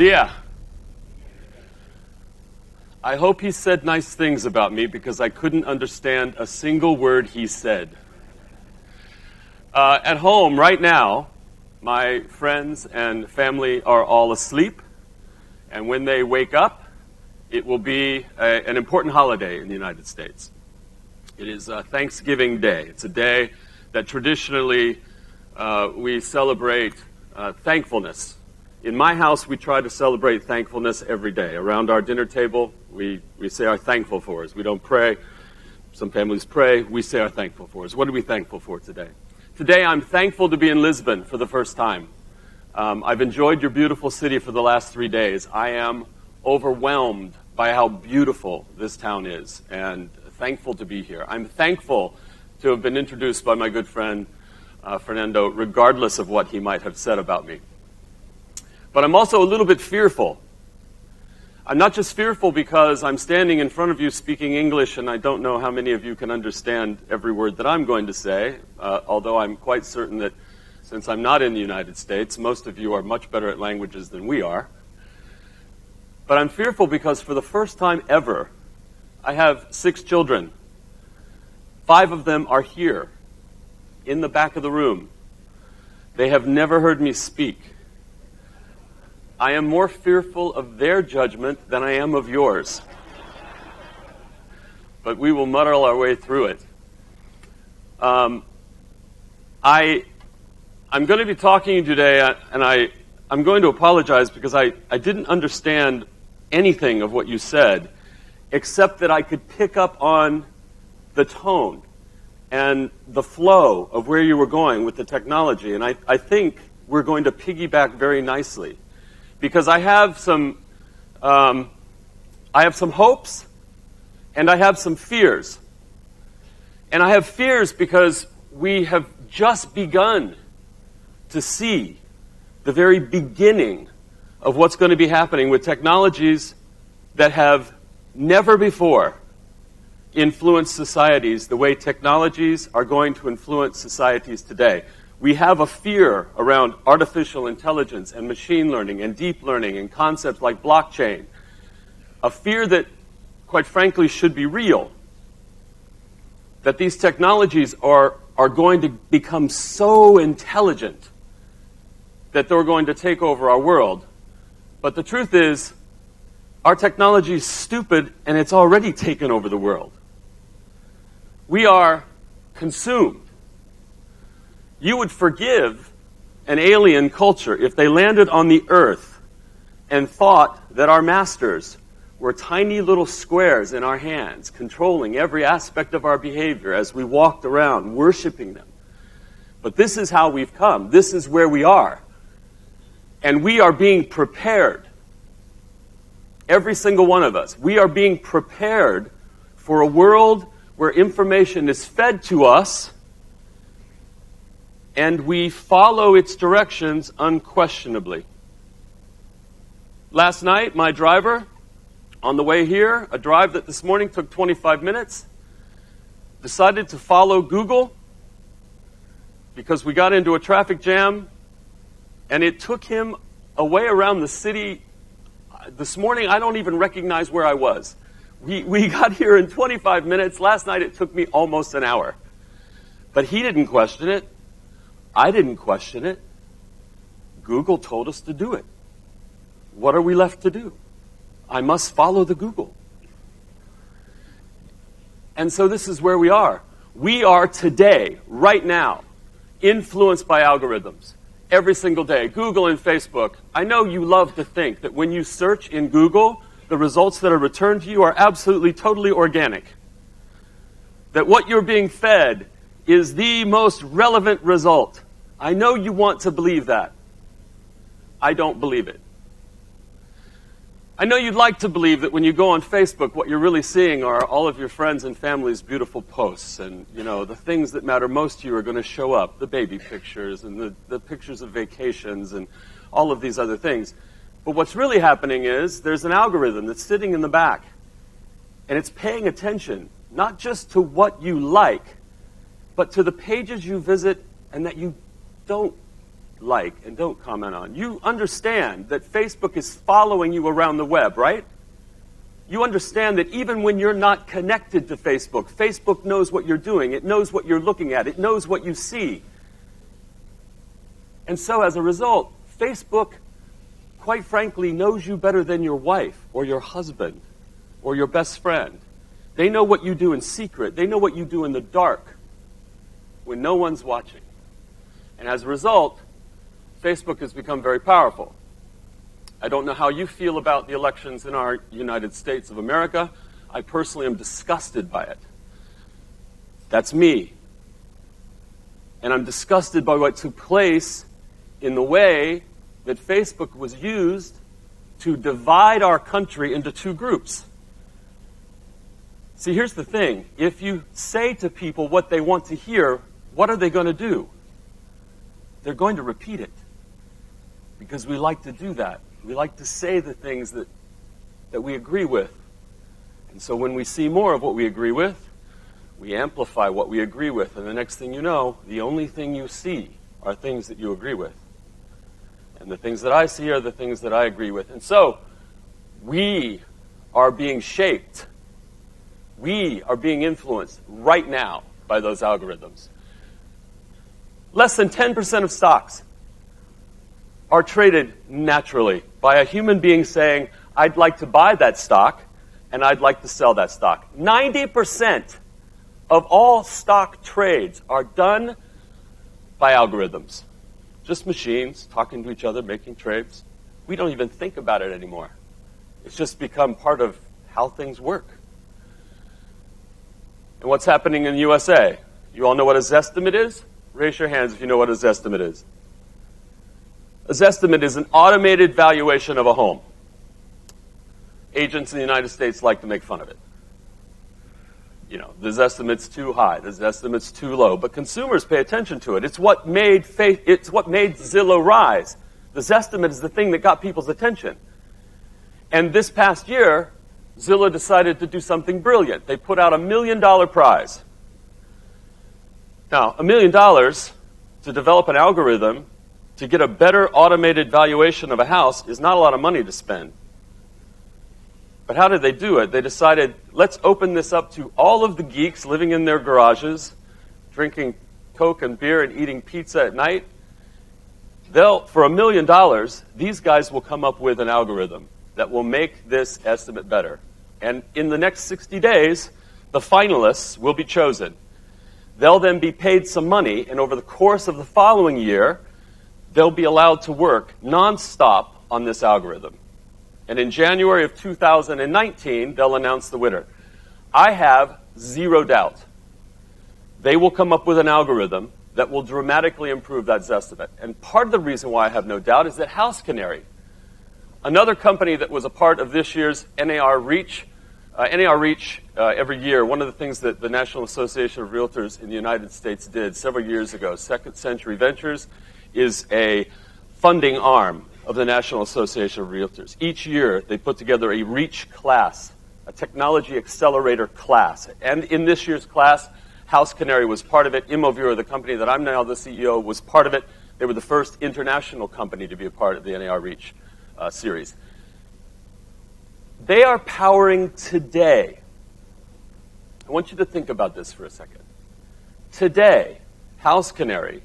dia. I hope he said nice things about me because I couldn't understand a single word he said. At home right now, my friends and family are all asleep, and when they wake up, it will be an important holiday in the United States. It is Thanksgiving Day. It's a day that traditionally we celebrate thankfulness. In my house, we try to celebrate thankfulness every day. Around our dinner table, we say our thankful fors. We don't pray. Some families pray. We say our thankful fors. What are we thankful for today? Today, I'm thankful to be in Lisbon for the first time. I've enjoyed your beautiful city for the last 3 days. I am overwhelmed by how beautiful this town is and thankful to be here. I'm thankful to have been introduced by my good friend Fernando, regardless of what he might have said about me. But I'm also a little bit fearful. I'm not just fearful because I'm standing in front of you speaking English and I don't know how many of you can understand every word that I'm going to say, although I'm quite certain that since I'm not in the United States, most of you are much better at languages than we are. But I'm fearful because for the first time ever, I have 6 children. 5 of them are here, in the back of the room. They have never heard me speak. I am more fearful of their judgment than I am of yours. But we will muddle our way through it. I'm going to be talking to you today, and I'm going to apologize because I didn't understand anything of what you said, except that I could pick up on the tone and the flow of where you were going with the technology. And I think we're going to piggyback very nicely. Because I have some hopes, and I have some fears. And I have fears because we have just begun to see the very beginning of what's going to be happening with technologies that have never before influenced societies the way technologies are going to influence societies today. We have a fear around artificial intelligence and machine learning and deep learning and concepts like blockchain. A fear that, quite frankly, should be real. That these technologies are going to become so intelligent that they're going to take over our world. But the truth is, our technology is stupid and it's already taken over the world. We are consumed. You would forgive an alien culture if they landed on the earth and thought that our masters were tiny little squares in our hands, controlling every aspect of our behavior as we walked around, worshiping them. But this is how we've come. This is where we are. And we are being prepared. Every single one of us. We are being prepared for a world where information is fed to us and we follow its directions unquestionably. Last night, my driver, on the way here, a drive that this morning took 25 minutes, decided to follow Google because we got into a traffic jam, and it took him away around the city. This morning, I don't even recognize where I was. We got here in 25 minutes. Last night, it took me almost an hour. But he didn't question it. I didn't question it. Google told us to do it. What are we left to do? I must follow the Google. And so this is where we are. We are today, right now, influenced by algorithms. Every single day. Google and Facebook. I know you love to think that when you search in Google, the results that are returned to you are absolutely, totally organic. That what you're being fed is the most relevant result. I know you want to believe that. I don't believe it. I know you'd like to believe that when you go on Facebook, what you're really seeing are all of your friends and family's beautiful posts, and the things that matter most to you are going to show up, the baby pictures and the pictures of vacations and all of these other things. But what's really happening is there's an algorithm that's sitting in the back, and it's paying attention not just to what you like, but to the pages you visit and that you don't like and don't comment on. You understand that Facebook is following you around the web, right? You understand that even when you're not connected to Facebook, Facebook knows what you're doing. It knows what you're looking at. It knows what you see. And so as a result, Facebook, quite frankly, knows you better than your wife or your husband or your best friend. They know what you do in secret. They know what you do in the dark when no one's watching. And as a result, Facebook has become very powerful. I don't know how you feel about the elections in our United States of America. I personally am disgusted by it. That's me. And I'm disgusted by what took place in the way that Facebook was used to divide our country into two groups. See, here's the thing. If you say to people what they want to hear, what are they going to do? They're going to repeat it. Because we like to do that. We like to say the things that we agree with. And so when we see more of what we agree with, we amplify what we agree with. And the next thing you know, the only thing you see are things that you agree with. And the things that I see are the things that I agree with. And so we are being shaped. We are being influenced right now by those algorithms. Less than 10% of stocks are traded naturally by a human being saying, I'd like to buy that stock and I'd like to sell that stock. 90% of all stock trades are done by algorithms. Just machines talking to each other, making trades. We don't even think about it anymore. It's just become part of how things work. And what's happening in the USA? You all know what a Zestimate is? Raise your hands if you know what a Zestimate is. A Zestimate is an automated valuation of a home. Agents in the United States like to make fun of it. You know, the Zestimate's too high, the Zestimate's too low, but consumers pay attention to it. It's what made Zillow rise. The Zestimate is the thing that got people's attention. And this past year, Zillow decided to do something brilliant. They put out $1 million prize. Now, $1 million to develop an algorithm to get a better automated valuation of a house is not a lot of money to spend. But how did they do it? They decided, let's open this up to all of the geeks living in their garages, drinking Coke and beer and eating pizza at night. For $1 million, these guys will come up with an algorithm that will make this estimate better. And in the next 60 days, the finalists will be chosen. They'll then be paid some money, and over the course of the following year, they'll be allowed to work nonstop on this algorithm. And in January of 2019, they'll announce the winner. I have zero doubt they will come up with an algorithm that will dramatically improve that Zestimate. And part of the reason why I have no doubt is that House Canary, another company that was a part of this year's NAR Reach, every year, one of the things that the National Association of Realtors in the United States did several years ago, Second Century Ventures, is a funding arm of the National Association of Realtors. Each year, they put together a Reach class, a technology accelerator class. And in this year's class, House Canary was part of it. Imobiliária, the company that I'm now the CEO, was part of it. They were the first international company to be a part of the NAR Reach series. They are powering today. I want you to think about this for a second. Today, House Canary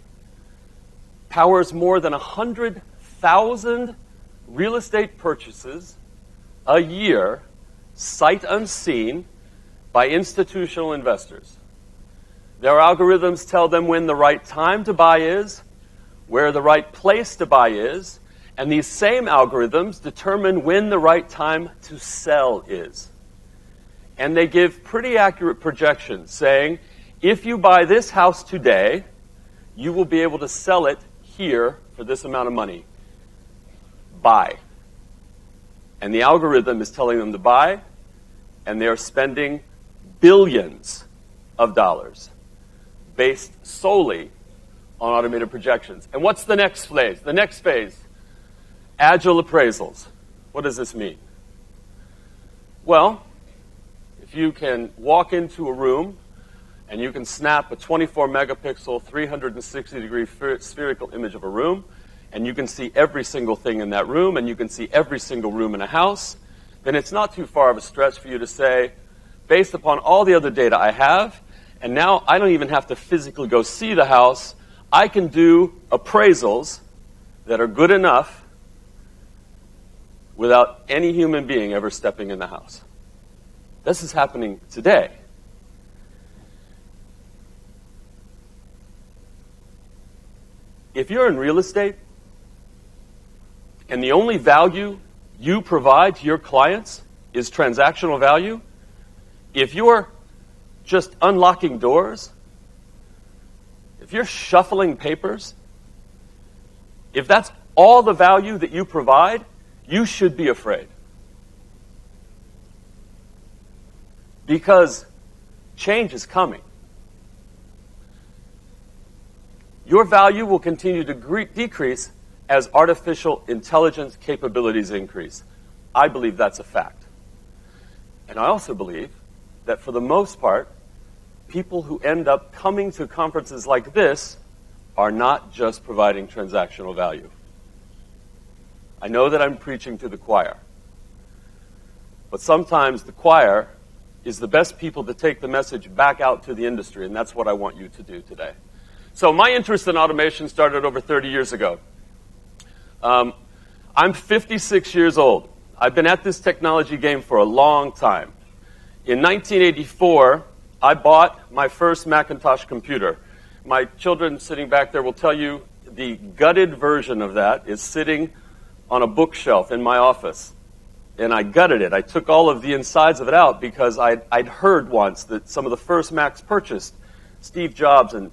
powers more than 100,000 real estate purchases a year, sight unseen, by institutional investors. Their algorithms tell them when the right time to buy is, where the right place to buy is, and these same algorithms determine when the right time to sell is. And they give pretty accurate projections saying, if you buy this house today, you will be able to sell it here for this amount of money. Buy. And the algorithm is telling them to buy, and they're spending billions of dollars based solely on automated projections. And what's the next phase? The next phase, agile appraisals. What does this mean? Well, if you can walk into a room and you can snap a 24 megapixel, 360-degree spherical image of a room, and you can see every single thing in that room, and you can see every single room in a house, then it's not too far of a stretch for you to say, based upon all the other data I have, and now I don't even have to physically go see the house, I can do appraisals that are good enough without any human being ever stepping in the house. This is happening today. If you're in real estate, and the only value you provide to your clients is transactional value, if you're just unlocking doors, if you're shuffling papers, if that's all the value that you provide, you should be afraid. Because change is coming. Your value will continue to decrease as artificial intelligence capabilities increase. I believe that's a fact. And I also believe that for the most part, people who end up coming to conferences like this are not just providing transactional value. I know that I'm preaching to the choir. But sometimes the choir is the best people to take the message back out to the industry, and that's what I want you to do today. So my interest in automation started over 30 years ago. I'm 56 years old. I've been at this technology game for a long time. In 1984, I bought my first Macintosh computer. My children sitting back there will tell you the gutted version of that is sitting on a bookshelf in my office. And I gutted it. I took all of the insides of it out because I'd heard once that some of the first Macs purchased, Steve Jobs and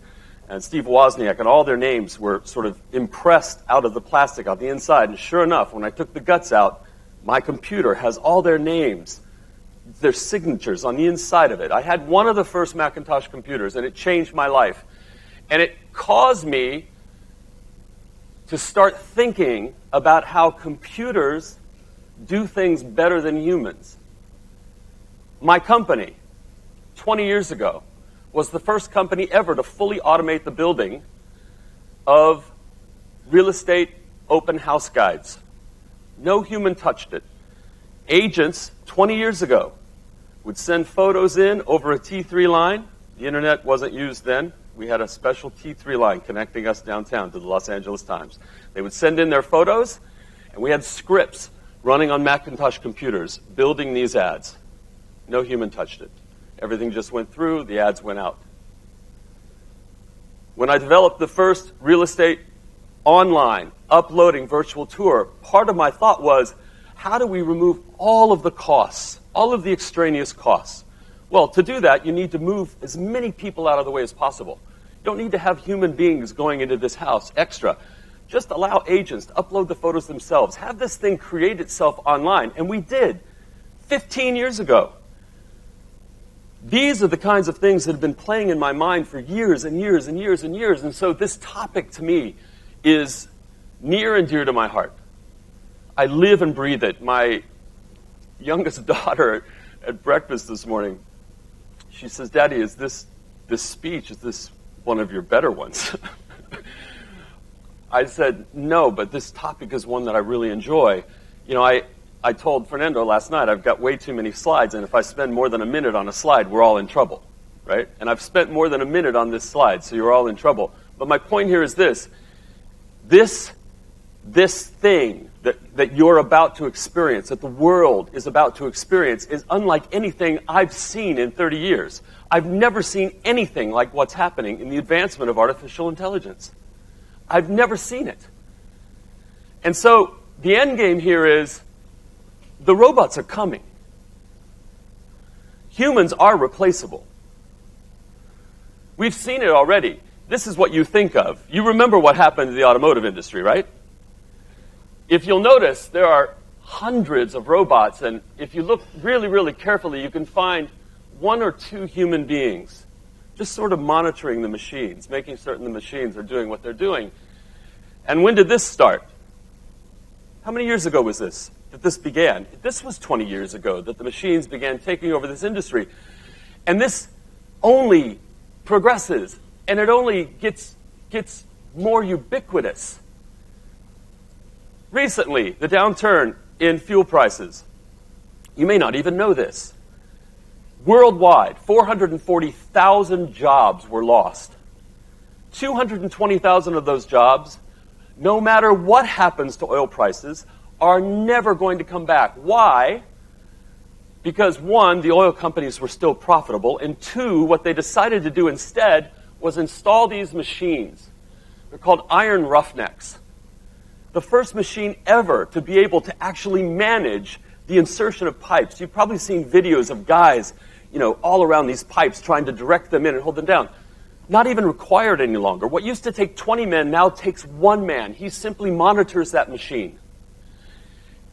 Steve Wozniak and all their names were sort of impressed out of the plastic on the inside. And sure enough, when I took the guts out, my computer has all their names, their signatures on the inside of it. I had one of the first Macintosh computers, and it changed my life. And it caused me to start thinking about how computers do things better than humans. My company, 20 years ago, was the first company ever to fully automate the building of real estate open house guides. No human touched it. Agents, 20 years ago, would send photos in over a T3 line. The internet wasn't used then. We had a special T3 line connecting us downtown to the Los Angeles Times. They would send in their photos, and we had scripts running on Macintosh computers, building these ads. No human touched it. Everything just went through, the ads went out. When I developed the first real estate online, uploading virtual tour, part of my thought was, how do we remove all of the costs, all of the extraneous costs? Well, to do that, you need to move as many people out of the way as possible. You don't need to have human beings going into this house extra. Just allow agents to upload the photos themselves. Have this thing create itself online. And we did 15 years ago. These are the kinds of things that have been playing in my mind for years and years and years and years. And so this topic to me is near and dear to my heart. I live and breathe it. My youngest daughter at breakfast this morning, she says, "Daddy, is this speech, is this one of your better ones?" I said, "No, but this topic is one that I really enjoy." You know, I told Fernando last night, I've got way too many slides, and if I spend more than a minute on a slide, we're all in trouble, right? And I've spent more than a minute on this slide, so you're all in trouble. But my point here is this. This thing that you're about to experience, that the world is about to experience, is unlike anything I've seen in 30 years. I've never seen anything like what's happening in the advancement of artificial intelligence. I've never seen it. And so the end game here is the robots are coming. Humans are replaceable. We've seen it already. This is what you think of. You remember what happened to the automotive industry, right? If you'll notice, there are hundreds of robots, and if you look really, really carefully, you can find one or two human beings just sort of monitoring the machines, making certain the machines are doing what they're doing. And when did this start? How many years ago was this that this began? This was 20 years ago that the machines began taking over this industry. And this only progresses, and it only gets more ubiquitous. Recently, the downturn in fuel prices. You may not even know this. Worldwide, 440,000 jobs were lost. 220,000 of those jobs, no matter what happens to oil prices, are never going to come back. Why? Because one, the oil companies were still profitable, and two, what they decided to do instead was install these machines. They're called iron roughnecks. The first machine ever to be able to actually manage the insertion of pipes. You've probably seen videos of guys, all around these pipes trying to direct them in and hold them down. Not even required any longer. What used to take 20 men now takes one man. He simply monitors that machine.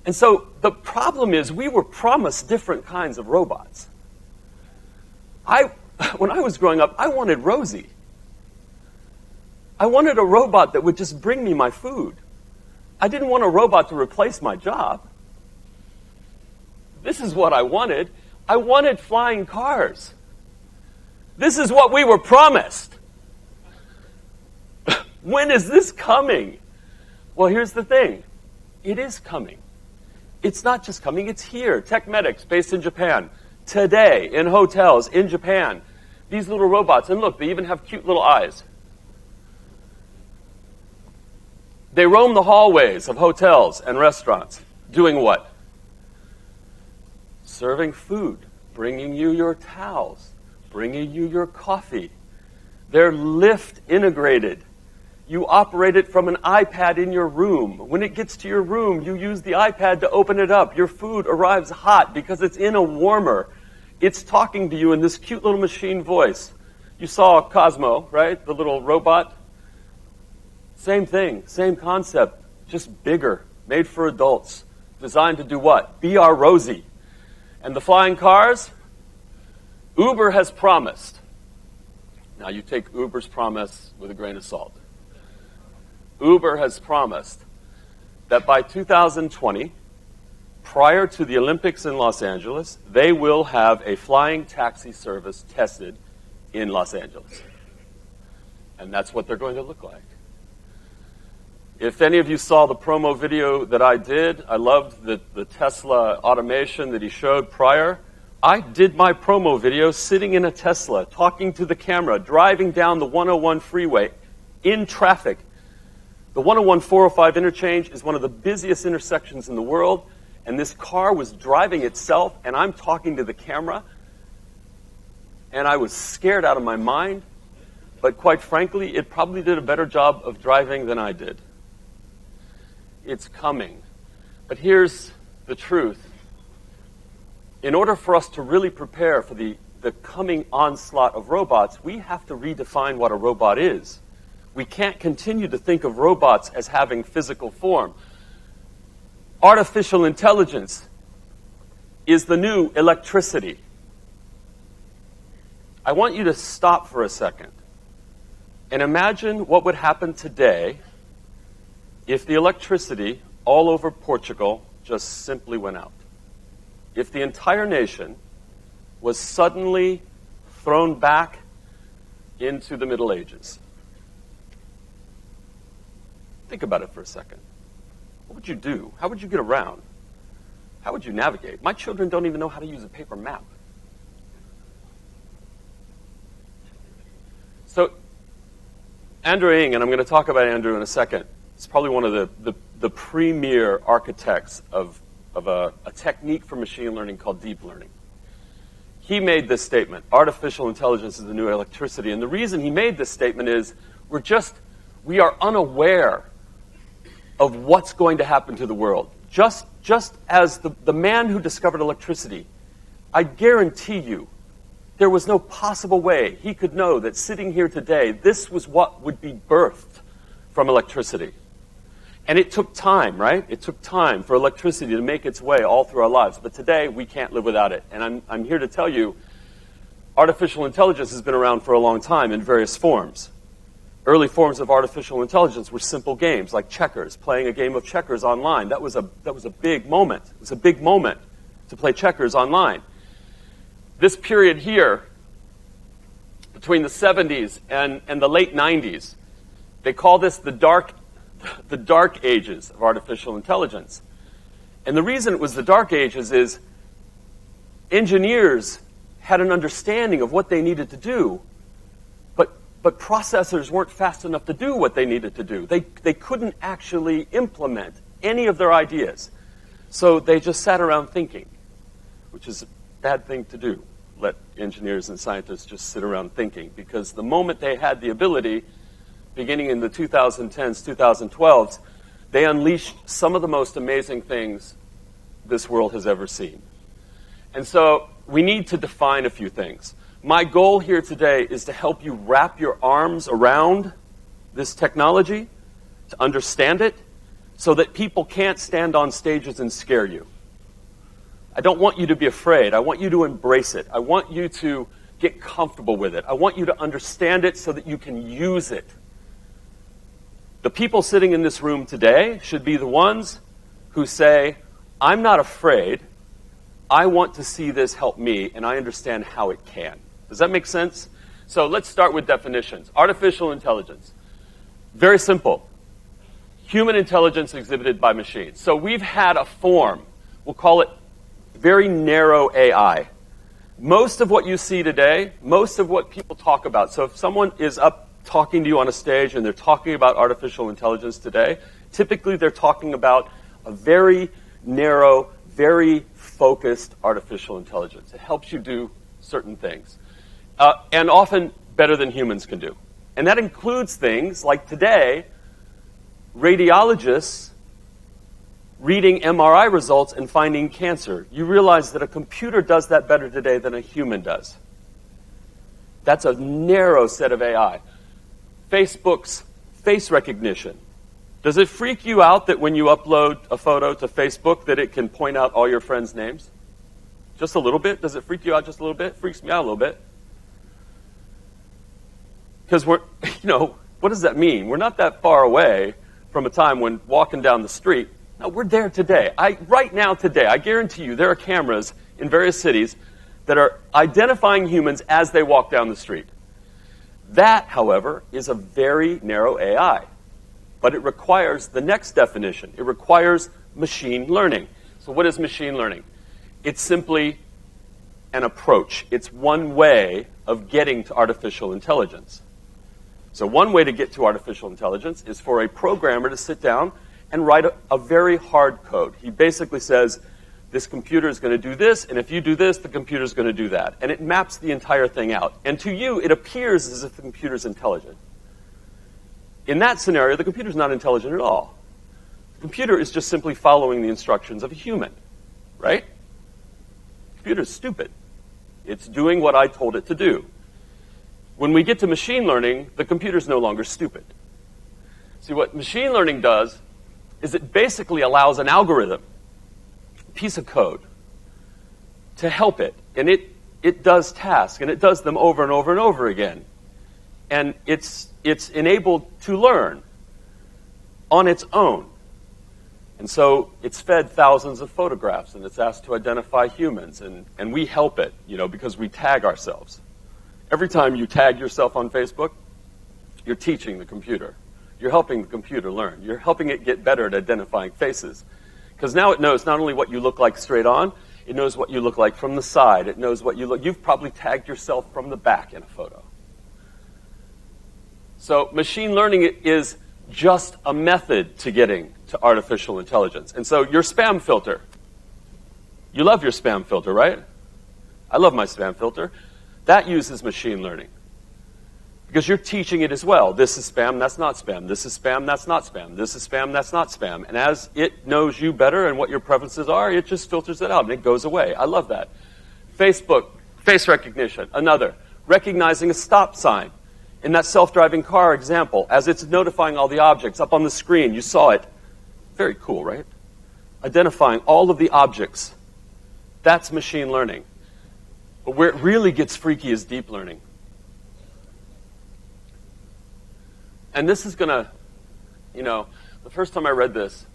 And so the problem is we were promised different kinds of robots. When I was growing up, I wanted Rosie. I wanted a robot that would just bring me my food. I didn't want a robot to replace my job. This is what I wanted. I wanted flying cars. This is what we were promised. When is this coming? Well, here's the thing. It is coming. It's not just coming, it's here. TechMedics, based in Japan. Today, in hotels in Japan. These little robots, and look, they even have cute little eyes. They roam the hallways of hotels and restaurants. Doing what? Serving food, bringing you your towels, bringing you your coffee. They're lift integrated. You operate it from an iPad in your room. When it gets to your room, you use the iPad to open it up. Your food arrives hot because it's in a warmer. It's talking to you in this cute little machine voice. You saw Cosmo, right? The little robot. Same thing, same concept, just bigger, made for adults, designed to do what? Be our Rosie. And the flying cars? Uber has promised. Now you take Uber's promise with a grain of salt. Uber has promised that by 2020, prior to the Olympics in Los Angeles, they will have a flying taxi service tested in Los Angeles. And that's what they're going to look like. If any of you saw the promo video that I did, I loved the Tesla automation that he showed prior. I did my promo video sitting in a Tesla, talking to the camera, driving down the 101 freeway in traffic. The 101-405 interchange is one of the busiest intersections in the world, and this car was driving itself, and I'm talking to the camera, and I was scared out of my mind, but quite frankly, it probably did a better job of driving than I did. It's coming. But here's the truth. In order for us to really prepare for the coming onslaught of robots, we have to redefine what a robot is. We can't continue to think of robots as having physical form. Artificial intelligence is the new electricity. I want you to stop for a second and imagine what would happen today if the electricity all over Portugal just simply went out. If the entire nation was suddenly thrown back into the Middle Ages. Think about it for a second. What would you do? How would you get around? How would you navigate? My children don't even know how to use a paper map. So, Andrew Ng, and I'm going to talk about Andrew in a second, is probably one of the premier architects of a technique for machine learning called deep learning. He made this statement, artificial intelligence is the new electricity. And the reason he made this statement is we are unaware of what's going to happen to the world. Just as the man who discovered electricity, I guarantee you, there was no possible way he could know that sitting here today, this was what would be birthed from electricity. And it took time, right? It took time for electricity to make its way all through our lives. But today, we can't live without it. And I'm here to tell you, artificial intelligence has been around for a long time in various forms. Early forms of artificial intelligence were simple games like checkers, playing a game of checkers online. That was a big moment. It was a big moment to play checkers online. This period here, between the 70s and the late 90s, they call this the the dark ages of artificial intelligence. And the reason it was the dark ages is engineers had an understanding of what they needed to do, but processors weren't fast enough to do what they needed to do. They couldn't actually implement any of their ideas. So they just sat around thinking, which is a bad thing to do. Let engineers and scientists just sit around thinking, because the moment they had the ability, beginning in the 2010s, 2012s, they unleashed some of the most amazing things this world has ever seen. And so we need to define a few things. My goal here today is to help you wrap your arms around this technology, to understand it, so that people can't stand on stages and scare you. I don't want you to be afraid. I want you to embrace it. I want you to get comfortable with it. I want you to understand it so that you can use it. The people sitting in this room today should be the ones who say, I'm not afraid. I want to see this help me, and I understand how it can. Does that make sense? So let's start with definitions. Artificial intelligence. Very simple. Human intelligence exhibited by machines. So we've had a form. We'll call it very narrow AI. Most of what you see today, most of what people talk about, so if someone is up talking to you on a stage and they're talking about artificial intelligence today, typically they're talking about a very narrow, very focused artificial intelligence. It helps you do certain things. And often better than humans can do. And that includes things like today, radiologists reading MRI results and finding cancer. You realize that a computer does that better today than a human does. That's a narrow set of AI. Facebook's face recognition. Does it freak you out that when you upload a photo to Facebook that it can point out all your friends' names? Just a little bit? Does it freak you out just a little bit? Freaks me out a little bit. Because we're, what does that mean? We're not that far away from a time when walking down the street. No, we're there today. Right now today, I guarantee you there are cameras in various cities that are identifying humans as they walk down the street. That, however, is a very narrow AI. But it requires the next definition. It requires machine learning. So what is machine learning? It's simply an approach. It's one way of getting to artificial intelligence. So one way to get to artificial intelligence is for a programmer to sit down and write a very hard code. He basically says, this computer is going to do this, and if you do this, the computer is going to do that. And it maps the entire thing out. And to you, it appears as if the computer is intelligent. In that scenario, the computer is not intelligent at all. The computer is just simply following the instructions of a human, right? The computer is stupid. It's doing what I told it to do. When we get to machine learning, the computer is no longer stupid. See, what machine learning does is it basically allows an algorithm, a piece of code, to help it. And it does tasks, and it does them over and over and over again. And it's enabled to learn on its own. And so it's fed thousands of photographs, and it's asked to identify humans, and we help it, because we tag ourselves. Every time you tag yourself on Facebook, you're teaching the computer. You're helping the computer learn. You're helping it get better at identifying faces. Because now it knows not only what you look like straight on, it knows what you look like from the side. It knows what you look. You've probably tagged yourself from the back in a photo. So machine learning is just a method to getting to artificial intelligence. And so your spam filter. You love your spam filter, right? I love my spam filter. That uses machine learning. Because you're teaching it as well. This is spam, that's not spam. This is spam, that's not spam. This is spam, that's not spam. And as it knows you better and what your preferences are, it just filters it out and it goes away. I love that. Facebook, face recognition, another. Recognizing a stop sign. In that self-driving car example, as it's notifying all the objects up on the screen, you saw it. Very cool, right? Identifying all of the objects. That's machine learning. But where it really gets freaky is deep learning. And this is going to, the first time I read this,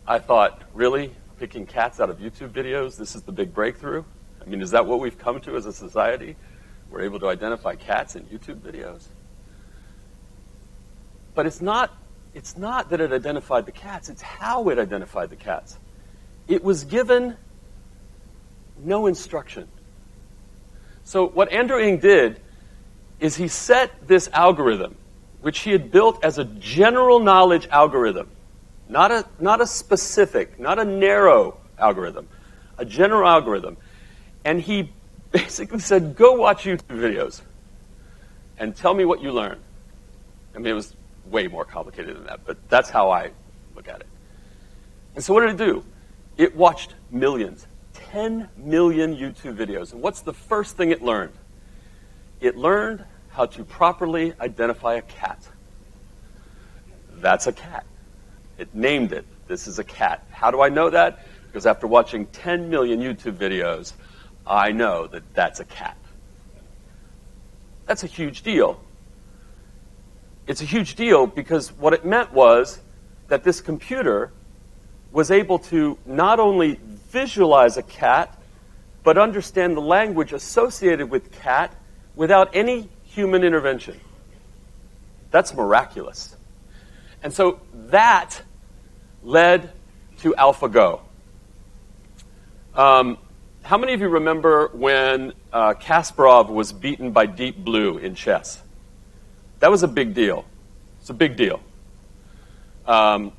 I thought, really? Picking cats out of YouTube videos? This is the big breakthrough? I mean, is that what we've come to as a society? We're able to identify cats in YouTube videos? But it's not it's not that it identified the cats, it's how it identified the cats. It was given no instruction. So what Andrew Ng did is he set this algorithm, which he had built as a general knowledge algorithm, not a specific, not a narrow algorithm, a general algorithm. And he basically said, go watch YouTube videos and tell me what you learn. I mean, it was way more complicated than that, but that's how I look at it. And so what did it do? It watched millions, 10 million YouTube videos. And what's the first thing it learned? It learned how to properly identify a cat. That's a cat. It named it. This is a cat. How do I know that? Because after watching 10 million YouTube videos, I know that that's a cat. That's a huge deal. It's a huge deal because what it meant was that this computer was able to not only visualize a cat, but understand the language associated with cat without any human intervention. That's miraculous. And so that led to AlphaGo. How many of you remember when Kasparov was beaten by Deep Blue in chess? That was a big deal. It's a big deal. And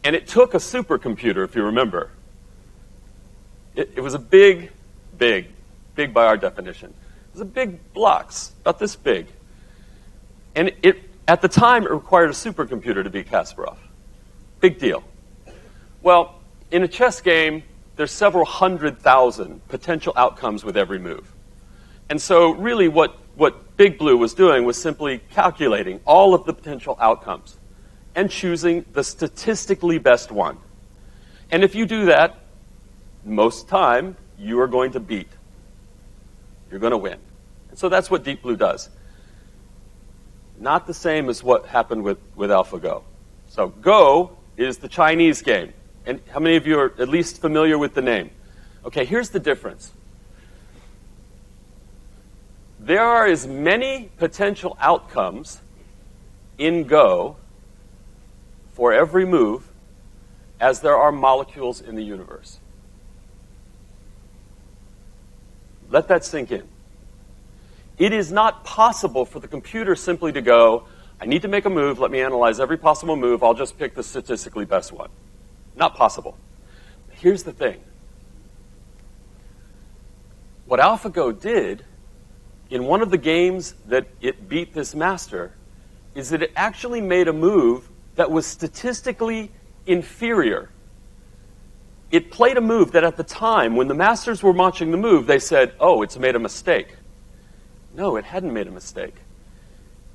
it took a supercomputer, if you remember. It was a big by our definition. It was a big blocks, about this big. And at the time, it required a supercomputer to beat Kasparov. Big deal. Well, in a chess game, there's several 100,000 potential outcomes with every move. And so really what Big Blue was doing was simply calculating all of the potential outcomes and choosing the statistically best one. And if you do that, most time, you are going to beat. You're going to win. And so that's what Deep Blue does. Not the same as what happened with AlphaGo. So Go is the Chinese game. And how many of you are at least familiar with the name? Okay, here's the difference. There are as many potential outcomes in Go for every move as there are molecules in the universe. Let that sink in. It is not possible for the computer simply to go, I need to make a move, let me analyze every possible move, I'll just pick the statistically best one. Not possible. Here's the thing. What AlphaGo did in one of the games that it beat this master is that it actually made a move that was statistically inferior. It played a move that at the time, when the masters were watching the move, they said, oh, it's made a mistake. No, it hadn't made a mistake.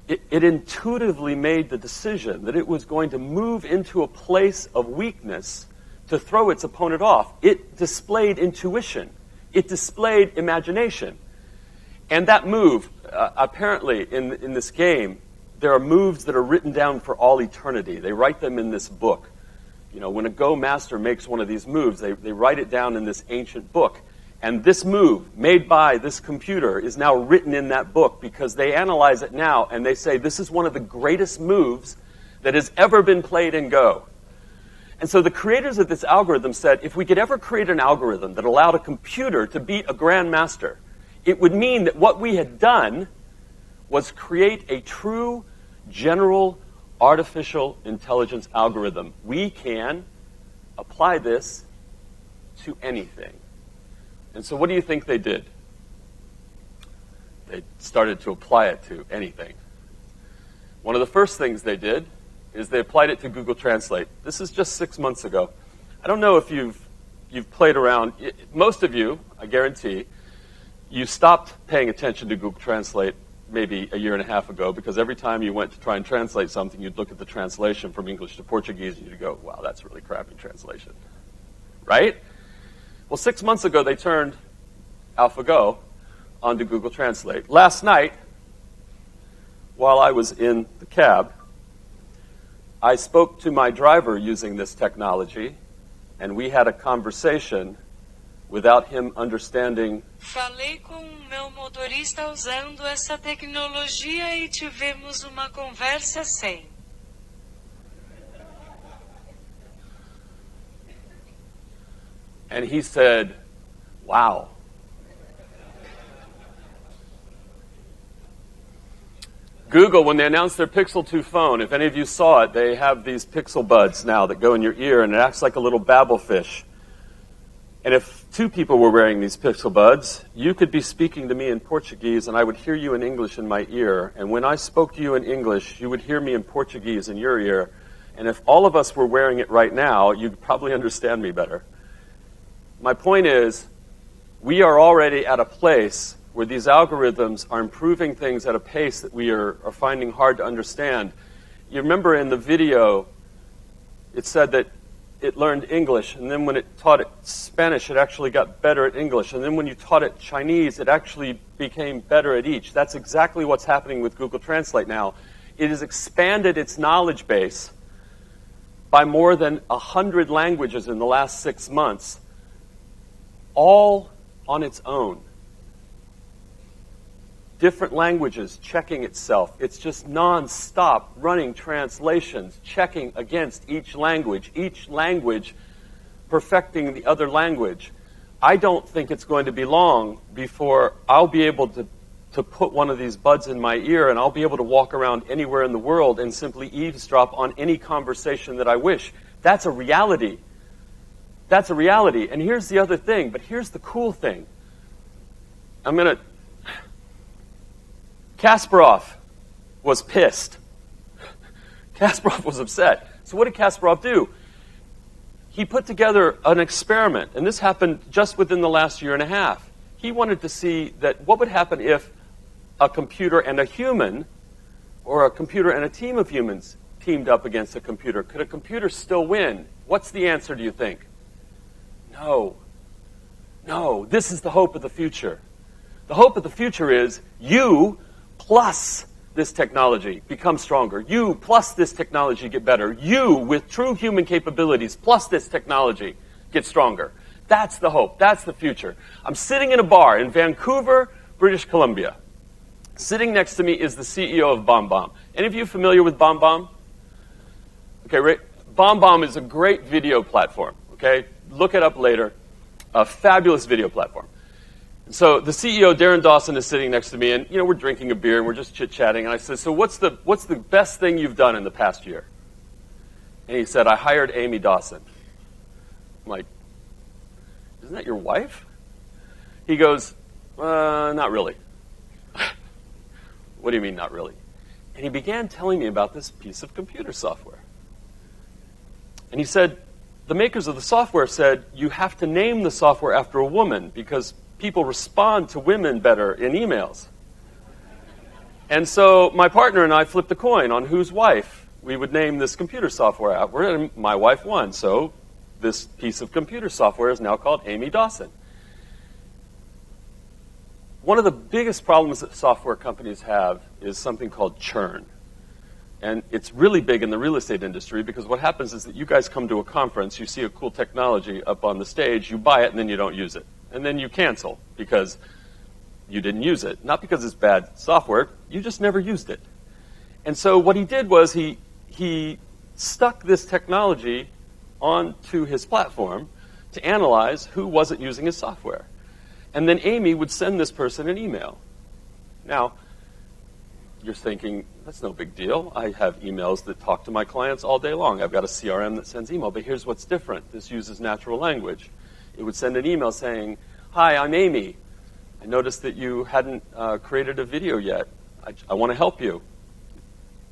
It intuitively made the decision that it was going to move into a place of weakness to throw its opponent off. It displayed intuition. It displayed imagination. And that move, apparently in this game, there are moves that are written down for all eternity. They write them in this book. You know, when a Go master makes one of these moves, they write it down in this ancient book. And this move, made by this computer, is now written in that book because they analyze it now and they say, this is one of the greatest moves that has ever been played in Go. And so the creators of this algorithm said, if we could ever create an algorithm that allowed a computer to beat a grandmaster, it would mean that what we had done was create a true general artificial intelligence algorithm. We can apply this to anything. And so what do you think they did? They started to apply it to anything. One of the first things they did is they applied it to Google Translate. This is just 6 months ago. I don't know if you've played around. Most of you, I guarantee, you stopped paying attention to Google Translate maybe a year and a half ago because every time you went to try and translate something, you'd look at the translation from English to Portuguese and you'd go, wow, that's really crappy translation. Right? Well, 6 months ago, they turned AlphaGo onto Google Translate. Last night, while I was in the cab, I spoke to my driver using this technology, and we had a conversation without him understanding. Falei com meu motorista usando essa tecnologia e tivemos uma conversa sem. And he said, wow. Google, when they announced their Pixel 2 phone, if any of you saw it, they have these Pixel buds now that go in your ear, and it acts like a little babblefish. And if two people were wearing these Pixel buds, you could be speaking to me in Portuguese, and I would hear you in English in my ear. And when I spoke to you in English, you would hear me in Portuguese in your ear. And if all of us were wearing it right now, you'd probably understand me better. My point is, we are already at a place where these algorithms are improving things at a pace that we are finding hard to understand. You remember in the video, it said that it learned English, and then when it taught it Spanish, it actually got better at English. And then when you taught it Chinese, it actually became better at each. That's exactly what's happening with Google Translate now. It has expanded its knowledge base by more than 100 languages in the last 6 months, all on its own. Different languages checking itself. It's just non-stop running translations, checking against each language perfecting the other language. I don't think it's going to be long before I'll be able to put one of these buds in my ear, and I'll be able to walk around anywhere in the world and simply eavesdrop on any conversation that I wish. That's a reality. That's a reality. And here's the other thing, but here's the cool thing. Kasparov was pissed. Kasparov was upset. So what did Kasparov do? He put together an experiment, and this happened just within the last year and a half. He wanted to see that what would happen if a computer and a human, or a computer and a team of humans, teamed up against a computer. Could a computer still win? What's the answer, do you think? No. No. This is the hope of the future. The hope of the future is you plus this technology become stronger. You plus this technology get better. You with true human capabilities plus this technology get stronger. That's the hope. That's the future. I'm sitting in a bar in Vancouver, British Columbia. Sitting next to me is the CEO of BombBomb. Any of you familiar with BombBomb? Okay, right. BombBomb is a great video platform. Okay, look it up later. A fabulous video platform. So the CEO, Darren Dawson, is sitting next to me, and we're drinking a beer and we're just chit-chatting. And I said, "So what's the best thing you've done in the past year?" And he said, "I hired Amy Dawson." I'm like, "Isn't that your wife?" He goes, "Not really." What do you mean, not really? And he began telling me about this piece of computer software. And he said, the makers of the software said, you have to name the software after a woman because people respond to women better in emails. And so my partner and I flipped a coin on whose wife we would name this computer software after. My wife won, so this piece of computer software is now called Amy Dawson. One of the biggest problems that software companies have is something called churn. And it's really big in the real estate industry because what happens is that you guys come to a conference, you see a cool technology up on the stage, you buy it, and then you don't use it. And then you cancel because you didn't use it. Not because it's bad software, you just never used it. And so what he did was he stuck this technology onto his platform to analyze who wasn't using his software. And then Amy would send this person an email. Now, you're thinking, that's no big deal. I have emails that talk to my clients all day long. I've got a CRM that sends email. But here's what's different. This uses natural language. It would send an email saying, "Hi, I'm Amy. I noticed that you hadn't created a video yet. I want to help you.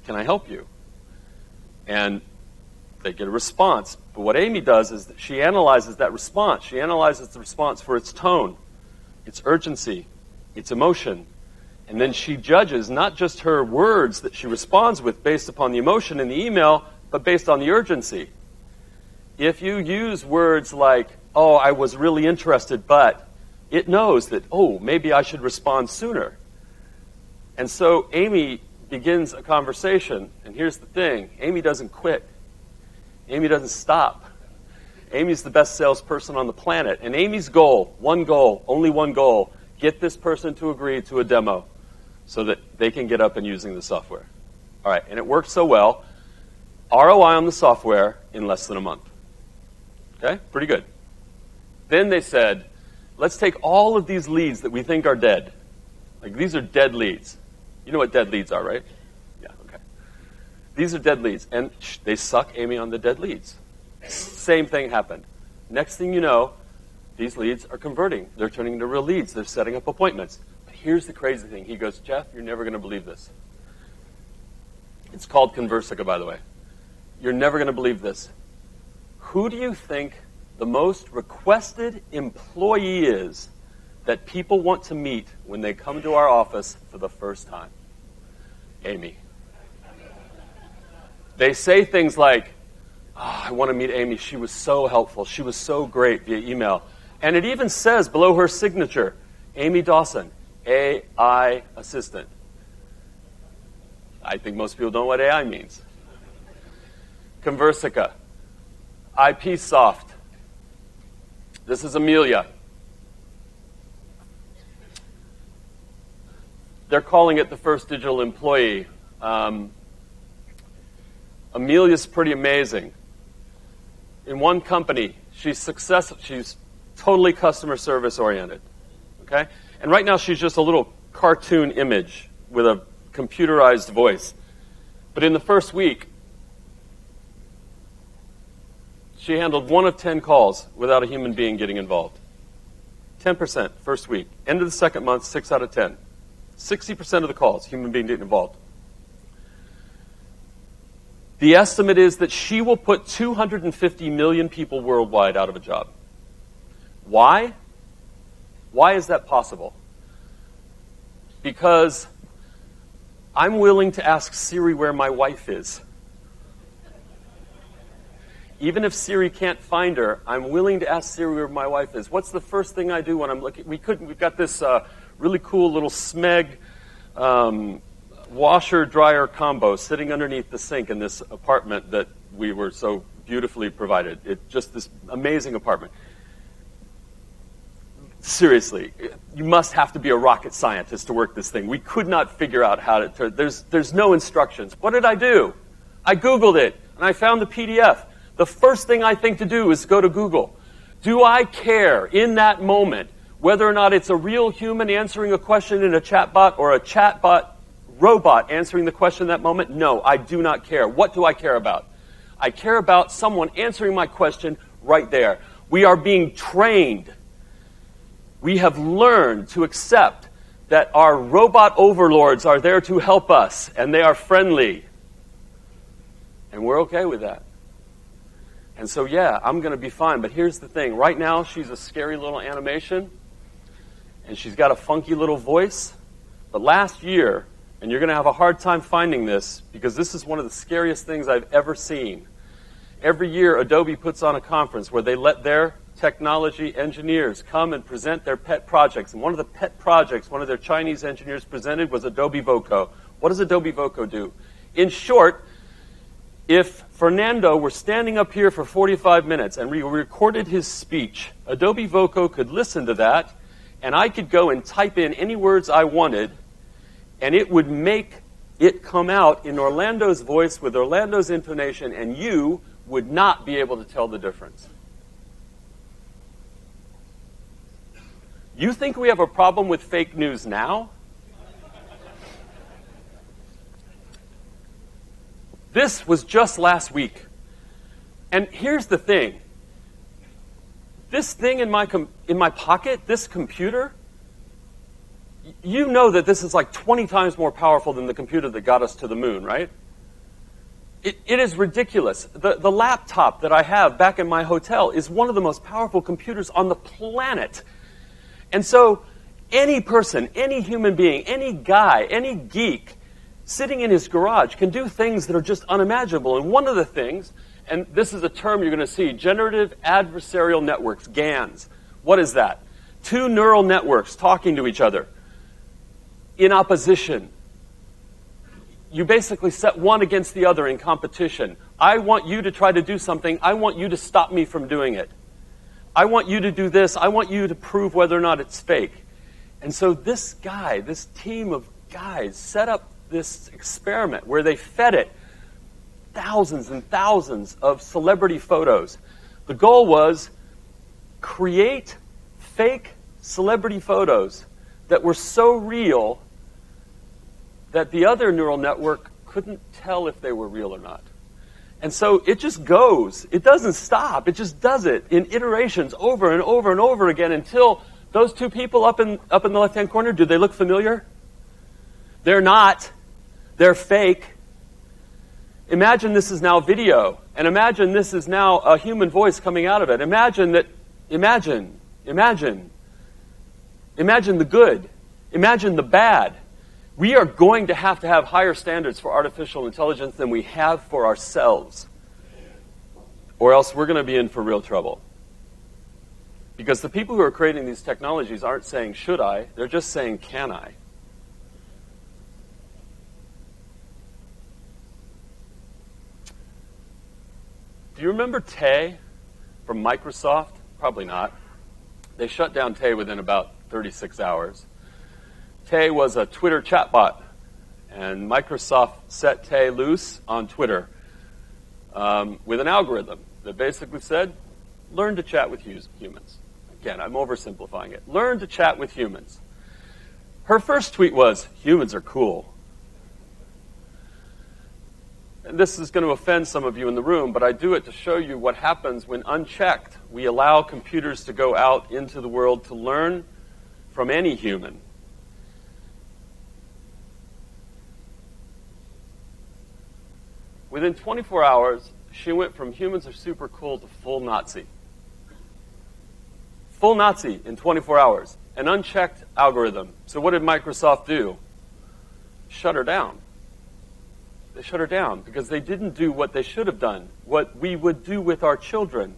Can I help you?" And they get a response. But what Amy does is that she analyzes that response. She analyzes the response for its tone, its urgency, its emotion. And then she judges not just her words that she responds with based upon the emotion in the email, but based on the urgency. If you use words like, "Oh, I was really interested, but," it knows that, oh, maybe I should respond sooner. And so Amy begins a conversation. And here's the thing. Amy doesn't quit. Amy doesn't stop. Amy's the best salesperson on the planet. And Amy's goal, only one goal, get this person to agree to a demo so that they can get up and using the software. All right, and it worked so well. ROI on the software in less than a month. Okay, pretty good. Then they said, let's take all of these leads that we think are dead. Like, these are dead leads. You know what dead leads are, right? Yeah, okay. These are dead leads. And they suck Amy on the dead leads. Same thing happened. Next thing you know, these leads are converting. They're turning into real leads. They're setting up appointments. But here's the crazy thing. He goes, Jeff, you're never going to believe this. It's called Conversica, by the way. You're never going to believe this. Who do you think the most requested employee is that people want to meet when they come to our office for the first time? Amy. They say things like, oh, I want to meet Amy. She was so helpful. She was so great via email. And it even says below her signature, Amy Dawson, AI assistant. I think most people don't know what AI means. Conversica. IPsoft. This is Amelia. They're calling it the first digital employee. Amelia's pretty amazing. In one company, she's totally customer service oriented. Okay? And right now she's just a little cartoon image with a computerized voice. But in the first week, she handled 1 of 10 calls without a human being getting involved. 10% first week. End of the second month, 6 out of 10. 60% of the calls, human being getting involved. The estimate is that she will put 250 million people worldwide out of a job. Why? Why is that possible? Because I'm willing to ask Siri where my wife is. Even if Siri can't find her, I'm willing to ask Siri where my wife is. What's the first thing I do when I'm looking? We've got this really cool little Smeg washer-dryer combo sitting underneath the sink in this apartment that we were so beautifully provided. It's just this amazing apartment. Seriously, you must have to be a rocket scientist to work this thing. We could not figure out how to there's no instructions. What did I do? I Googled it, and I found the PDF. The first thing I think to do is go to Google. Do I care in that moment whether or not it's a real human answering a question in a chatbot or a chatbot robot answering the question in that moment? No, I do not care. What do I care about? I care about someone answering my question right there. We are being trained. We have learned to accept that our robot overlords are there to help us, and they are friendly. And we're okay with that. And so, yeah, I'm going to be fine. But here's the thing. Right now, she's a scary little animation, and she's got a funky little voice. But last year, and you're going to have a hard time finding this, because this is one of the scariest things I've ever seen. Every year, Adobe puts on a conference where they let their technology engineers come and present their pet projects. And one of the pet projects one of their Chinese engineers presented was Adobe Voco. What does Adobe Voco do? In short, if Fernando were standing up here for 45 minutes and we recorded his speech, Adobe Voco could listen to that, and I could go and type in any words I wanted, and it would make it come out in Orlando's voice with Orlando's intonation, and you would not be able to tell the difference. You think we have a problem with fake news now? This was just last week. And here's the thing. This thing in my pocket, this computer, you know that this is like 20 times more powerful than the computer that got us to the moon, right? It is ridiculous. The laptop that I have back in my hotel is one of the most powerful computers on the planet. And so any person, any human being, any guy, any geek sitting in his garage can do things that are just unimaginable. And one of the things, and this is a term you're going to see, generative adversarial networks, GANs. What is that? Two neural networks talking to each other in opposition. You basically set one against the other in competition. I want you to try to do something. I want you to stop me from doing it. I want you to do this. I want you to prove whether or not it's fake. And so this guy, this team of guys, set up this experiment where they fed it thousands and thousands of celebrity photos. The goal was, create fake celebrity photos that were so real that the other neural network couldn't tell if they were real or not. And so it just goes. It doesn't stop. It just does it in iterations over and over and over again until those two people up in the left-hand corner, do they look familiar? They're not. They're fake. Imagine this is now video, and imagine this is now a human voice coming out of it. Imagine the good. Imagine the bad. We are going to have higher standards for artificial intelligence than we have for ourselves, or else we're going to be in for real trouble. Because the people who are creating these technologies aren't saying, should I? They're just saying, can I? Do you remember Tay from Microsoft? Probably not. They shut down Tay within about 36 hours. Tay was a Twitter chatbot, and Microsoft set Tay loose on Twitter with an algorithm that basically said, learn to chat with humans. Again, I'm oversimplifying it. Learn to chat with humans. Her first tweet was, humans are cool. And this is going to offend some of you in the room, but I do it to show you what happens when unchecked. We allow computers to go out into the world to learn from any human. Within 24 hours, she went from humans are super cool to full Nazi. Full Nazi in 24 hours. An unchecked algorithm. So what did Microsoft do? Shut her down. They shut her down because they didn't do what they should have done, what we would do with our children.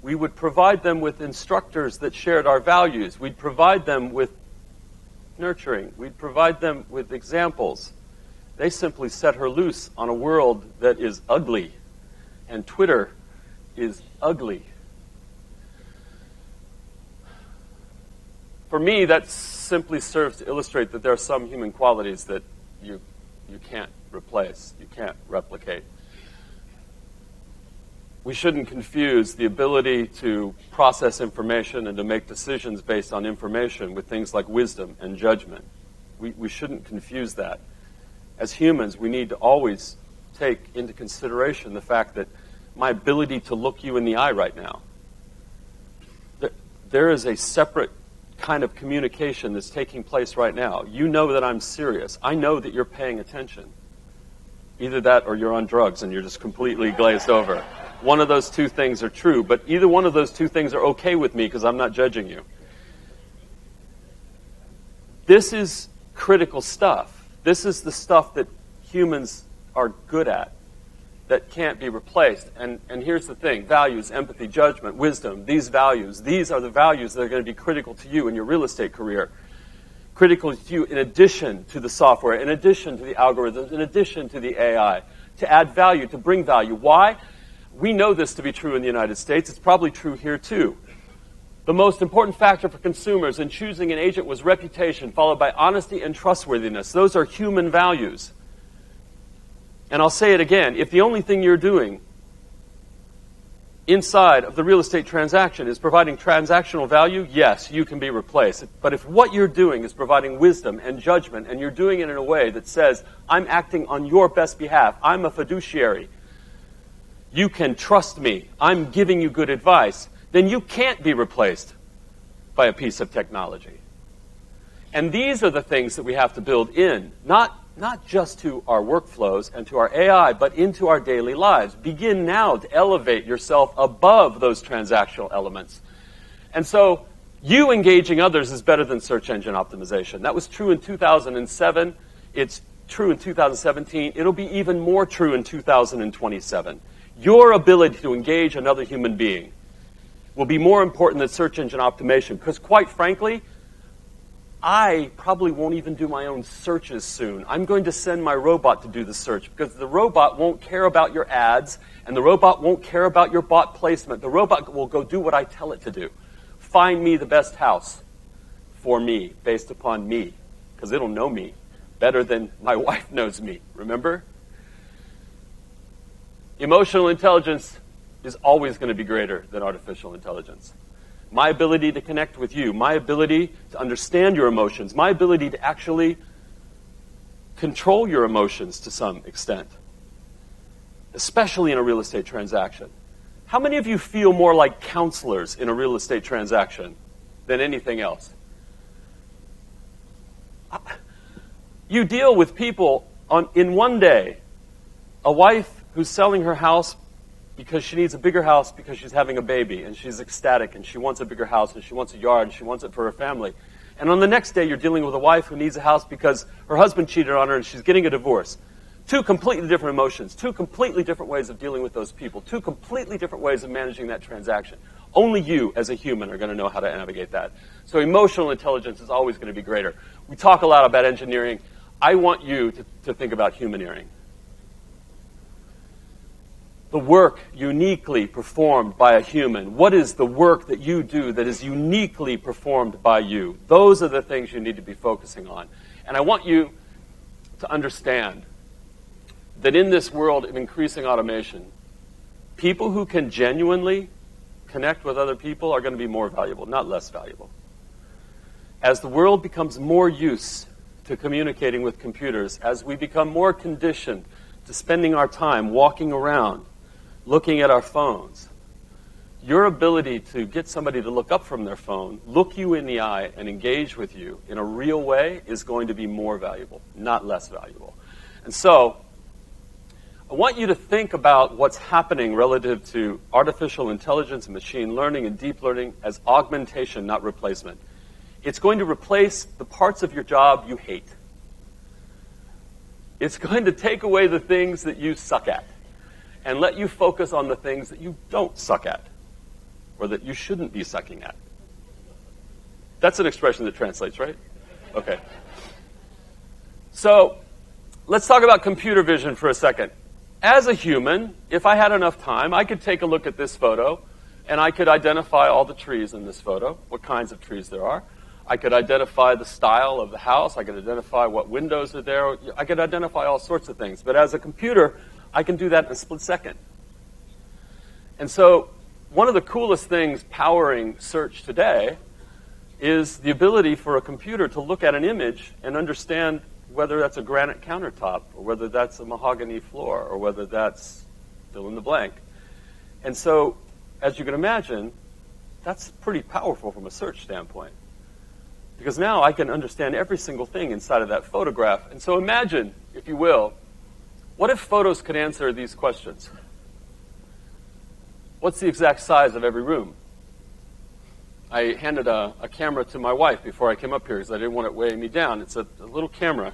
We would provide them with instructors that shared our values. We'd provide them with nurturing. We'd provide them with examples. They simply set her loose on a world that is ugly, and Twitter is ugly. For me, that simply serves to illustrate that there are some human qualities that you can't replace, you can't replicate. We shouldn't confuse the ability to process information and to make decisions based on information with things like wisdom and judgment. We shouldn't confuse that. As humans, we need to always take into consideration the fact that my ability to look you in the eye right now, there is a separate kind of communication that's taking place right now. You know that I'm serious. I know that you're paying attention. Either that or you're on drugs and you're just completely glazed over. One of those two things are true, but either one of those two things are okay with me because I'm not judging you. This is critical stuff. This is the stuff that humans are good at, that can't be replaced. And here's the thing. Values, empathy, judgment, wisdom, these are the values that are going to be critical to you in your real estate career. Critical to you in addition to the software, in addition to the algorithms, in addition to the AI, to add value, to bring value. Why? We know this to be true in the United States. It's probably true here too. The most important factor for consumers in choosing an agent was reputation, followed by honesty and trustworthiness. Those are human values. And I'll say it again, if the only thing you're doing inside of the real estate transaction is providing transactional value, yes, you can be replaced. But if what you're doing is providing wisdom and judgment, and you're doing it in a way that says, I'm acting on your best behalf, I'm a fiduciary, you can trust me, I'm giving you good advice, then you can't be replaced by a piece of technology. And these are the things that we have to build in, not just to our workflows and to our AI, but into our daily lives. Begin now to elevate yourself above those transactional elements. And so you engaging others is better than search engine optimization. That was true in 2007. It's true in 2017. It'll be even more true in 2027. Your ability to engage another human being will be more important than search engine optimization, because quite frankly, I probably won't even do my own searches soon. I'm going to send my robot to do the search because the robot won't care about your ads and the robot won't care about your bot placement. The robot will go do what I tell it to do. Find me the best house for me based upon me, because it'll know me better than my wife knows me. Remember? Emotional intelligence is always going to be greater than artificial intelligence. my ability to connect with you, my ability to understand your emotions, my ability to actually control your emotions to some extent, especially in a real estate transaction. How many of you feel more like counselors in a real estate transaction than anything else? You deal with people in one day, a wife who's selling her house because she needs a bigger house because she's having a baby and she's ecstatic and she wants a bigger house and she wants a yard and she wants it for her family. And on the next day, you're dealing with a wife who needs a house because her husband cheated on her and she's getting a divorce. Two completely different emotions, two completely different ways of dealing with those people, two completely different ways of managing that transaction. Only you, as a human, are going to know how to navigate that. So emotional intelligence is always going to be greater. We talk a lot about engineering. I want you to think about humaneering. The work uniquely performed by a human. What is the work that you do that is uniquely performed by you? Those are the things you need to be focusing on. And I want you to understand that in this world of increasing automation, people who can genuinely connect with other people are going to be more valuable, not less valuable. As the world becomes more used to communicating with computers, as we become more conditioned to spending our time walking around, looking at our phones, your ability to get somebody to look up from their phone, look you in the eye, and engage with you in a real way is going to be more valuable, not less valuable. And so, I want you to think about what's happening relative to artificial intelligence and machine learning and deep learning as augmentation, not replacement. It's going to replace the parts of your job you hate. It's going to take away the things that you suck at and let you focus on the things that you don't suck at or that you shouldn't be sucking at. That's an expression that translates, right? Okay. So let's talk about computer vision for a second. As a human, if I had enough time, I could take a look at this photo and I could identify all the trees in this photo, what kinds of trees there are. I could identify the style of the house. I could identify what windows are there. I could identify all sorts of things. But as a computer, I can do that in a split second. And so one of the coolest things powering search today is the ability for a computer to look at an image and understand whether that's a granite countertop or whether that's a mahogany floor or whether that's fill in the blank. And so, as you can imagine, that's pretty powerful from a search standpoint. Because now I can understand every single thing inside of that photograph. And so imagine, if you will, what if photos could answer these questions? What's the exact size of every room? I handed a camera to my wife before I came up here because I didn't want it weighing me down. It's a little camera,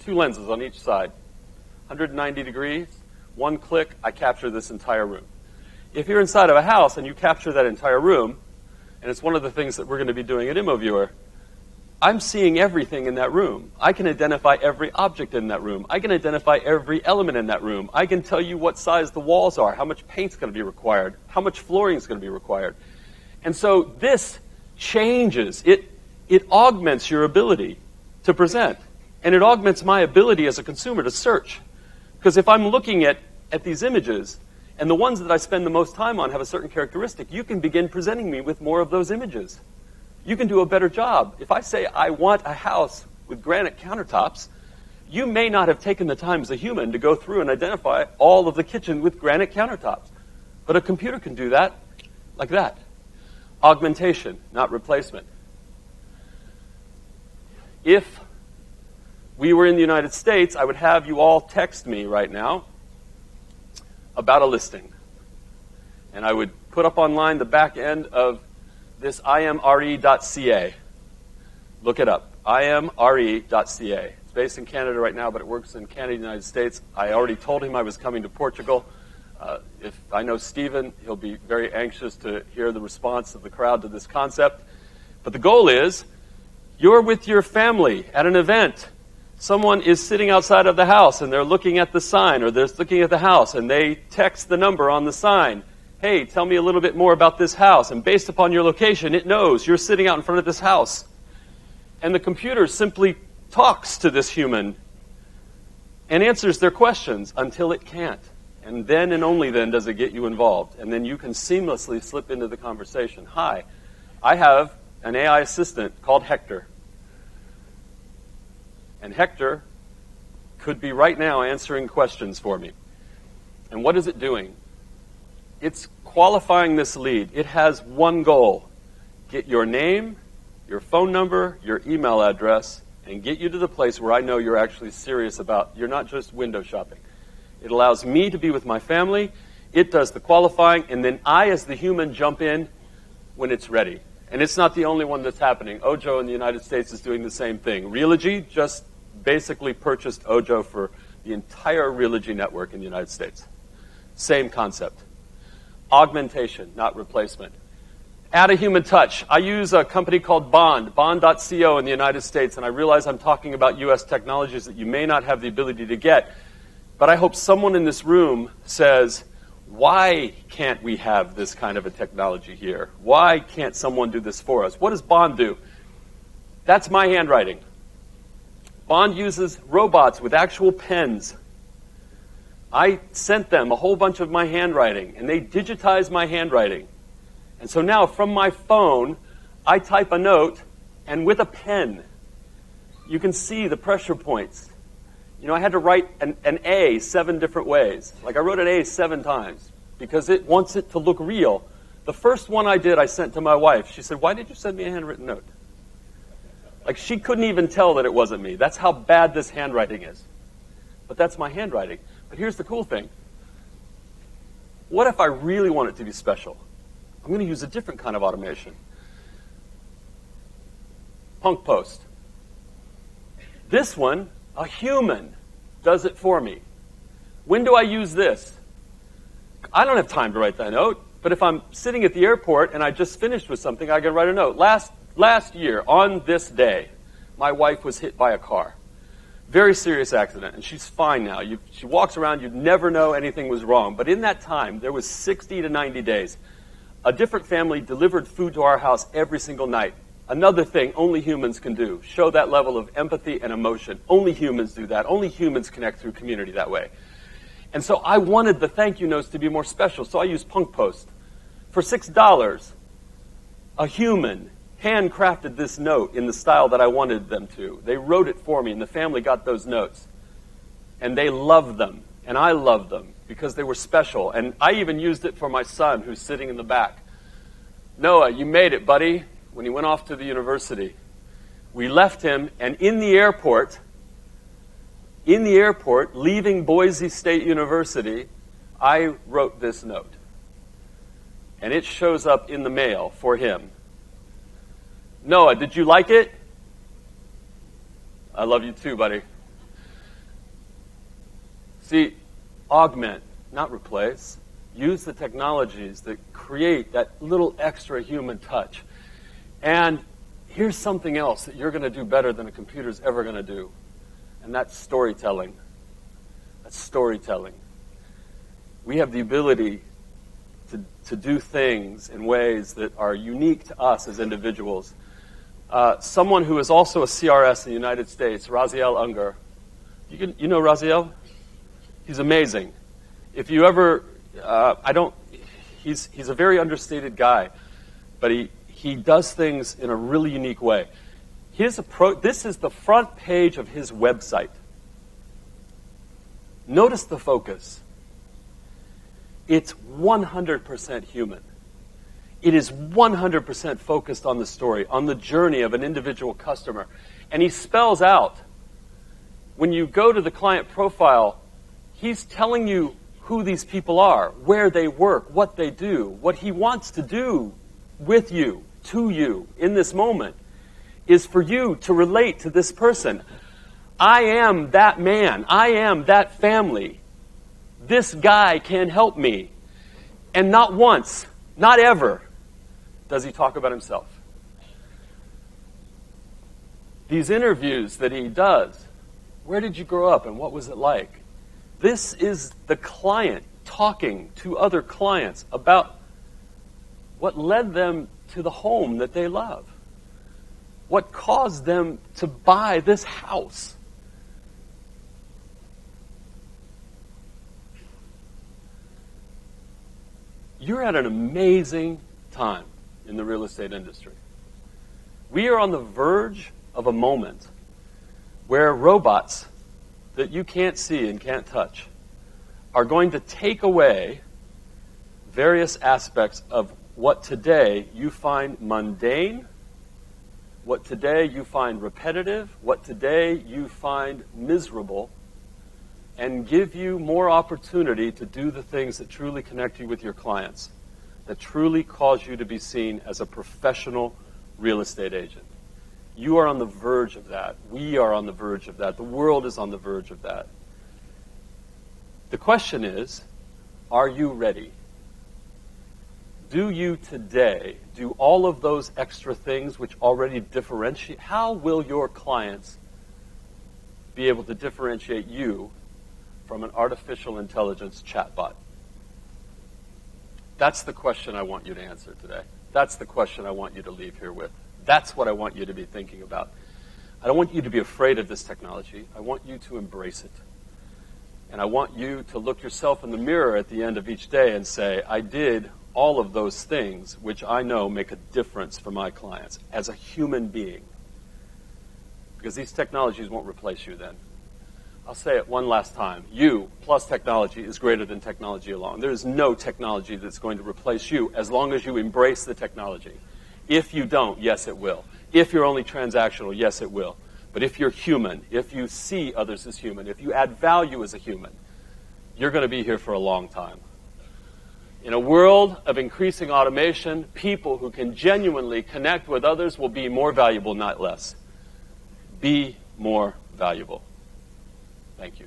2 lenses on each side, 190 degrees, one click, I capture this entire room. If you're inside of a house and you capture that entire room, and it's one of the things that we're going to be doing at IMOViewer, I'm seeing everything in that room. I can identify every object in that room. I can identify every element in that room. I can tell you what size the walls are, how much paint's going to be required, how much flooring is going to be required. And so this changes. It augments your ability to present. And it augments my ability as a consumer to search. Because if I'm looking at these images, and the ones that I spend the most time on have a certain characteristic, you can begin presenting me with more of those images. You can do a better job. If I say I want a house with granite countertops, you may not have taken the time as a human to go through and identify all of the kitchen with granite countertops. But a computer can do that like that. Augmentation, not replacement. If we were in the United States, I would have you all text me right now about a listing. And I would put up online the back end of this imre.ca. Look it up, imre.ca. It's based in Canada right now, but it works in Canada and the United States. I already told him I was coming to Portugal. If I know Stephen, he'll be very anxious to hear the response of the crowd to this concept. But the goal is, you're with your family at an event. Someone is sitting outside of the house and they're looking at the sign, or they're looking at the house and they text the number on the sign. Hey, tell me a little bit more about this house. And based upon your location, it knows you're sitting out in front of this house. And the computer simply talks to this human and answers their questions until it can't. And then and only then does it get you involved. And then you can seamlessly slip into the conversation. Hi, I have an AI assistant called Hector. And Hector could be right now answering questions for me. And what is it doing? It's qualifying this lead. It has one goal: get your name, your phone number, your email address, and get you to the place where I know you're actually serious about, you're not just window shopping. It allows me to be with my family. It does the qualifying, and then I, as the human, jump in when it's ready. And it's not the only one that's happening. Ojo in the United States is doing the same thing. Realogy just basically purchased Ojo for the entire Realogy network in the United States. Same concept. Augmentation, not replacement. Add a human touch. I use a company called Bond.co in the United States, and I realize I'm talking about U.S. technologies that you may not have the ability to get, but I hope someone in this room says, why can't we have this kind of a technology here? Why can't someone do this for us? What does Bond do? That's my handwriting. Bond uses robots with actual pens. I sent them a whole bunch of my handwriting, and they digitized my handwriting. And so now, from my phone, I type a note, and with a pen, you can see the pressure points. You know, I had to write an A 7 different ways. Like, I wrote an A 7 times, because it wants it to look real. The first one I did, I sent to my wife. She said, "Why did you send me a handwritten note?" Like, she couldn't even tell that it wasn't me. That's how bad this handwriting is. But that's my handwriting. But here's the cool thing. What if I really want it to be special? I'm going to use a different kind of automation. Punk post. This one, a human, does it for me. When do I use this? I don't have time to write that note, but if I'm sitting at the airport and I just finished with something, I can write a note. Last year, on this day, my wife was hit by a car. Very serious accident, and she's fine now. She walks around, you'd never know anything was wrong. But in that time, there was 60 to 90 days. A different family delivered food to our house every single night. Another thing only humans can do, show that level of empathy and emotion. Only humans do that. Only humans connect through community that way. And so I wanted the thank you notes to be more special, so I used Punk Post. For $6, a human handcrafted this note in the style that I wanted them to. They wrote it for me, and the family got those notes. And they loved them, and I loved them, because they were special. And I even used it for my son, who's sitting in the back. "Noah, you made it, buddy," when he went off to the university. We left him, and in the airport, leaving Boise State University, I wrote this note. And it shows up in the mail for him. "Noah, did you like it?" "I love you too, buddy." See, augment, not replace. Use the technologies that create that little extra human touch. And here's something else that you're going to do better than a computer's ever going to do. And that's storytelling. That's storytelling. We have the ability to do things in ways that are unique to us as individuals. Someone who is also a CRS in the United States, Raziel Unger. You know Raziel? He's amazing. If you ever, he's a very understated guy, but he does things in a really unique way. His approach, this is the front page of his website. Notice the focus. It's 100% human. It is 100% focused on the story, on the journey of an individual customer. And he spells out, when you go to the client profile, he's telling you who these people are, where they work, what they do, what he wants to do with you, to you, in this moment, is for you to relate to this person. I am that man. I am that family. This guy can help me. And not once, not ever, does he talk about himself. These interviews that he does, where did you grow up and what was it like? This is the client talking to other clients about what led them to the home that they love. What caused them to buy this house. You're at an amazing time. in the real estate industry. We are on the verge of a moment where robots that you can't see and can't touch are going to take away various aspects of what today you find mundane, what today you find repetitive, what today you find miserable, and give you more opportunity to do the things that truly connect you with your clients, that truly cause you to be seen as a professional real estate agent. You are on the verge of that. We are on the verge of that. The world is on the verge of that. The question is, are you ready? Do you today do all of those extra things which already differentiate? How will your clients be able to differentiate you from an artificial intelligence chatbot? That's the question I want you to answer today. That's the question I want you to leave here with. That's what I want you to be thinking about. I don't want you to be afraid of this technology. I want you to embrace it. And I want you to look yourself in the mirror at the end of each day and say, I did all of those things which I know make a difference for my clients as a human being. Because these technologies won't replace you then. I'll say it one last time. You plus technology is greater than technology alone. There is no technology that's going to replace you as long as you embrace the technology. If you don't, yes, it will. If you're only transactional, yes, it will. But if you're human, if you see others as human, if you add value as a human, you're going to be here for a long time. In a world of increasing automation, people who can genuinely connect with others will be more valuable, not less. Be more valuable. Thank you.